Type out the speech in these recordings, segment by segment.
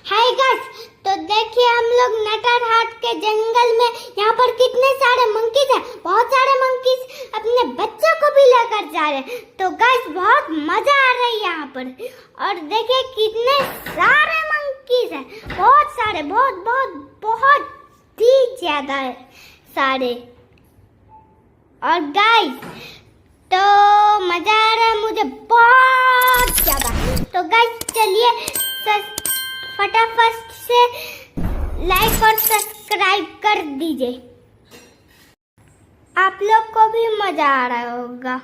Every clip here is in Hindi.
हाय गाइस, तो देखिए हम लोग नटरहाट के जंगल में यहाँ पर कितने सारे मंकीज हैं। बहुत सारे मंकीज अपने बच्चों को भी लेकर जा रहे हैं। तो गाइस बहुत मजा आ रही है यहाँ पर। और देखिए कितने सारे मंकीज हैं, बहुत सारे, बहुत बहुत बहुत ही ज्यादा है सारे। और गाइस तो मजा आ रहा है मुझे बहुत ज्यादा। तो गाइस चलिए फटाफट से लाइक और सब्सक्राइब कर दीजिए। आप लोग को भी मजा आ रहा होगा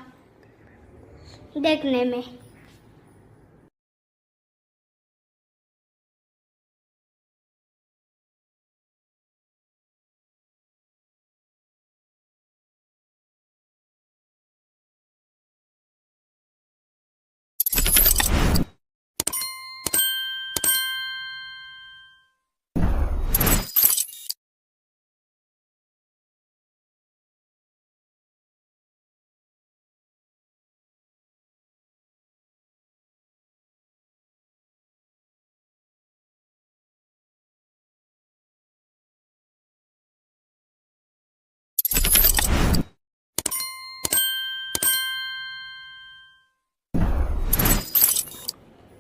देखने में।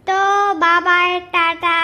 तो बाय बाय, टाटा।